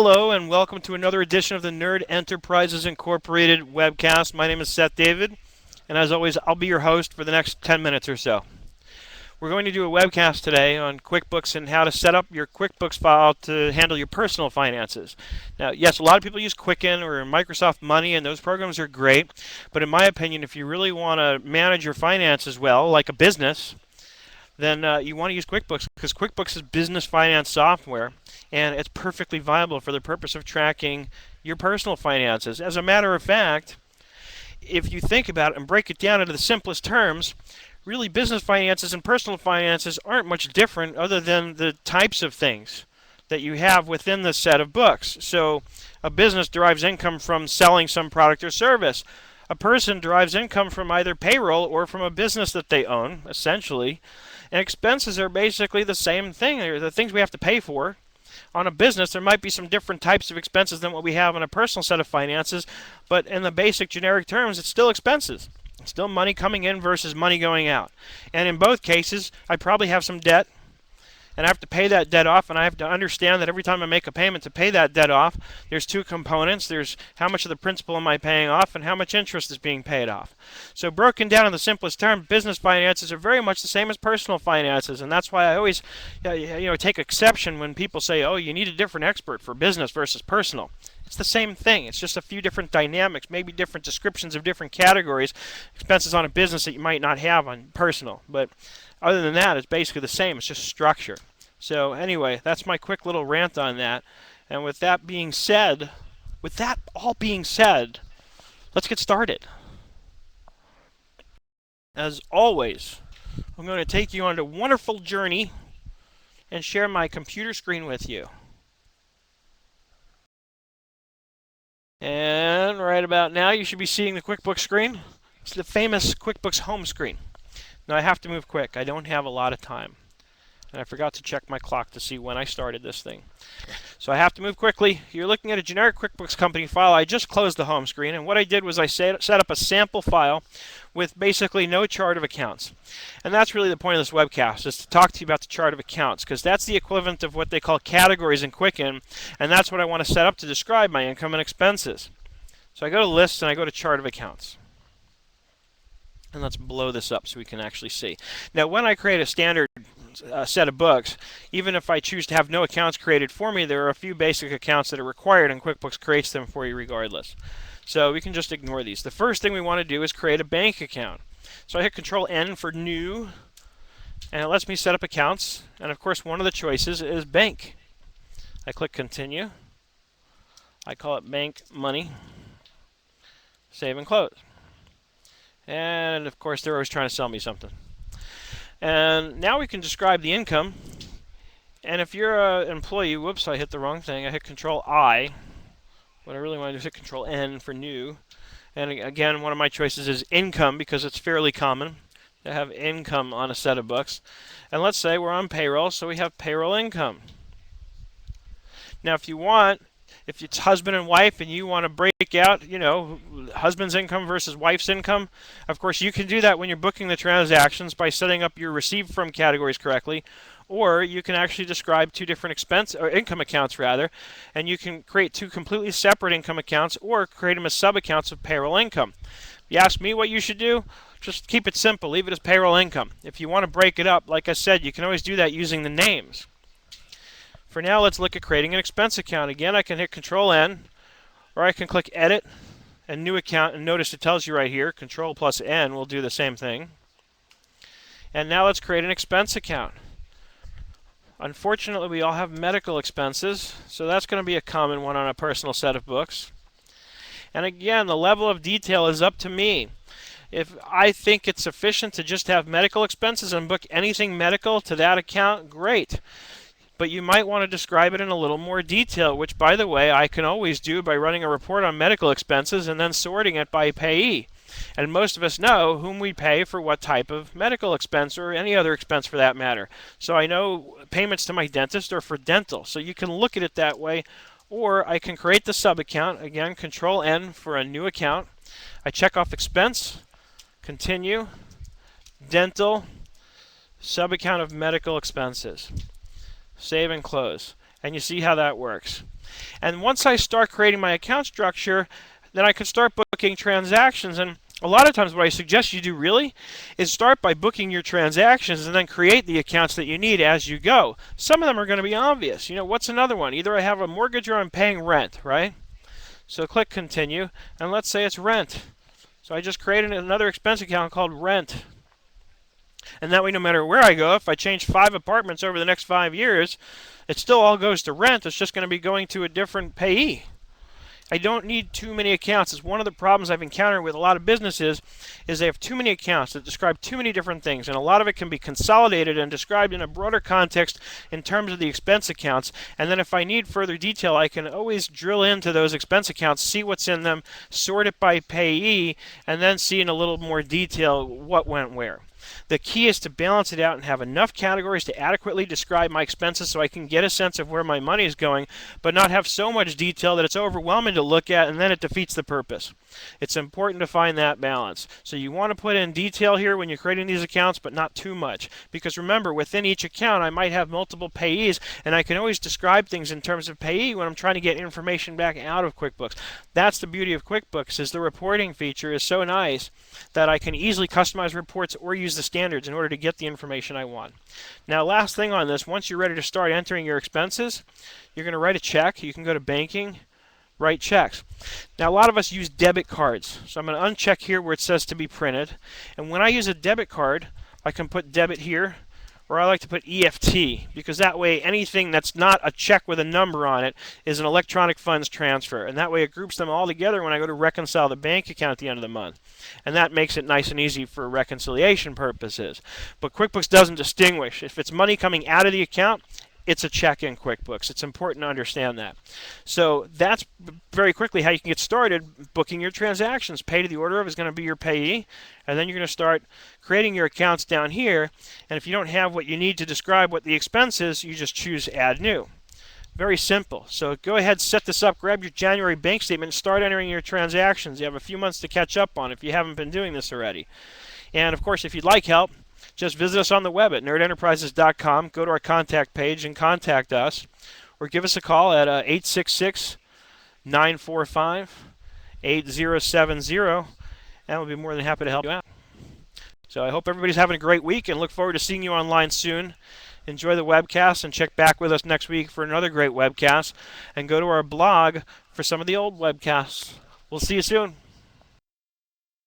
Hello and welcome to another edition of the Nerd Enterprises Incorporated webcast. My name is Seth David, and as always, I'll be your host for the next 10 minutes or so. We're going to do a webcast today on QuickBooks and how to set up your QuickBooks file to handle your personal finances. Now, yes, a lot of people use Quicken or Microsoft Money, and those programs are great, but in my opinion, if you really want to manage your finances well, like a business, then you want to use QuickBooks because QuickBooks is business finance software and it's perfectly viable for the purpose of tracking your personal finances. As a matter of fact, if you think about it and break it down into the simplest terms, really business finances and personal finances aren't much different other than the types of things that you have within the set of books. So a business derives income from selling some product or service. A person derives income from either payroll or from a business that they own, essentially. And expenses are basically the same thing. They're the things we have to pay for. On a business, there might be some different types of expenses than what we have on a personal set of finances, but in the basic generic terms, it's still expenses. It's still money coming in versus money going out. And in both cases, I probably have some debt, and I have to pay that debt off, and I have to understand that every time I make a payment to pay that debt off, there's two components. There's how much of the principal am I paying off and how much interest is being paid off. So broken down in the simplest term, business finances are very much the same as personal finances, and that's why I always take exception when people say, oh, you need a different expert for business versus personal. It's the same thing. It's just a few different dynamics, maybe different descriptions of different categories, expenses on a business that you might not have on personal. But other than that, it's basically the same. It's just structure. So anyway, that's my quick little rant on that. And with that all being said, let's get started. As always, I'm going to take you on a wonderful journey and share my computer screen with you. And right about now, you should be seeing the QuickBooks screen. It's the famous QuickBooks home screen. Now, I have to move quick. I don't have a lot of time. And I forgot to check my clock to see when I started this thing. So I have to move quickly. You're looking at a generic QuickBooks Company file. I just closed the home screen, and what I did was I set up a sample file with basically no chart of accounts. And that's really the point of this webcast, is to talk to you about the chart of accounts, because that's the equivalent of what they call categories in Quicken, and that's what I want to set up to describe my income and expenses. So I go to Lists, and I go to Chart of Accounts. And let's blow this up so we can actually see. Now, when I create a standard set of books, even if I choose to have no accounts created for me, there are a few basic accounts that are required, and QuickBooks creates them for you regardless. So we can just ignore these. The first thing we want to do is create a bank account. So I hit Control-N for New, and it lets me set up accounts. And of course, one of the choices is Bank. I click Continue. I call it Bank Money. Save and close. And of course, they're always trying to sell me something. And now we can describe the income. And if you're an employee, whoops, I hit the wrong thing. I hit Control-I. What I really want to do is hit Control-N for New. And again, one of my choices is Income because it's fairly common to have income on a set of books. And let's say we're on payroll, so we have Payroll Income. Now, if it's husband and wife and you want to break out, husband's income versus wife's income, of course you can do that when you're booking the transactions by setting up your received from categories correctly, or you can actually describe two different income accounts rather, and you can create two completely separate income accounts or create them as sub-accounts of payroll income. If you ask me what you should do, just keep it simple, leave it as payroll income. If you want to break it up, like I said, you can always do that using the names. For now, let's look at creating an expense account. Again, I can hit Control-N, or I can click Edit and New Account, and notice it tells you right here, Control+N will do the same thing. And now let's create an expense account. Unfortunately, we all have medical expenses, so that's going to be a common one on a personal set of books. And again, the level of detail is up to me. If I think it's sufficient to just have medical expenses and book anything medical to that account, great. But you might want to describe it in a little more detail, which, by the way, I can always do by running a report on medical expenses and then sorting it by payee. And most of us know whom we pay for what type of medical expense or any other expense for that matter. So I know payments to my dentist are for dental. So you can look at it that way. Or I can create the sub-account. Again, Control-N for a new account. I check off expense, continue, dental, sub-account of medical expenses. Save and close. And you see how that works. And once I start creating my account structure, then I can start booking transactions. And a lot of times what I suggest you do really is start by booking your transactions and then create the accounts that you need as you go. Some of them are going to be obvious. What's another one? Either I have a mortgage or I'm paying rent, right? So click continue, and let's say it's rent. So I just created another expense account called rent. And that way, no matter where I go, if I change 5 apartments over the next 5 years, it still all goes to rent. It's just going to be going to a different payee. I don't need too many accounts. It's one of the problems I've encountered with a lot of businesses is they have too many accounts that describe too many different things, and a lot of it can be consolidated and described in a broader context in terms of the expense accounts. And then if I need further detail, I can always drill into those expense accounts, see what's in them, sort it by payee, and then see in a little more detail what went where. The key is to balance it out and have enough categories to adequately describe my expenses so I can get a sense of where my money is going, but not have so much detail that it's overwhelming to look at and then it defeats the purpose. It's important to find that balance. So you want to put in detail here when you're creating these accounts, but not too much. Because remember, within each account, I might have multiple payees, and I can always describe things in terms of payee when I'm trying to get information back out of QuickBooks. That's the beauty of QuickBooks, is the reporting feature is so nice that I can easily customize reports or use the standards in order to get the information I want. Now, last thing on this, once you're ready to start entering your expenses, you're going to write a check. You can go to banking, write checks. Now, a lot of us use debit cards. So I'm going to uncheck here where it says to be printed. And when I use a debit card, I can put debit here, or I like to put EFT, because that way anything that's not a check with a number on it is an electronic funds transfer. And that way it groups them all together when I go to reconcile the bank account at the end of the month. And that makes it nice and easy for reconciliation purposes. But QuickBooks doesn't distinguish. If it's money coming out of the account, it's a check in QuickBooks. It's important to understand that. So that's very quickly how you can get started booking your transactions. Pay to the order of is going to be your payee, and then you're going to start creating your accounts down here. And if you don't have what you need to describe what the expense is, you just choose Add New. Very simple. So go ahead, set this up, grab your January bank statement, and start entering your transactions. You have a few months to catch up on if you haven't been doing this already. And of course, if you'd like help, just visit us on the web at nerdenterprises.com, go to our contact page and contact us, or give us a call at 866-945-8070, and we'll be more than happy to help you out. So I hope everybody's having a great week and look forward to seeing you online soon. Enjoy the webcast and check back with us next week for another great webcast, and go to our blog for some of the old webcasts. We'll see you soon.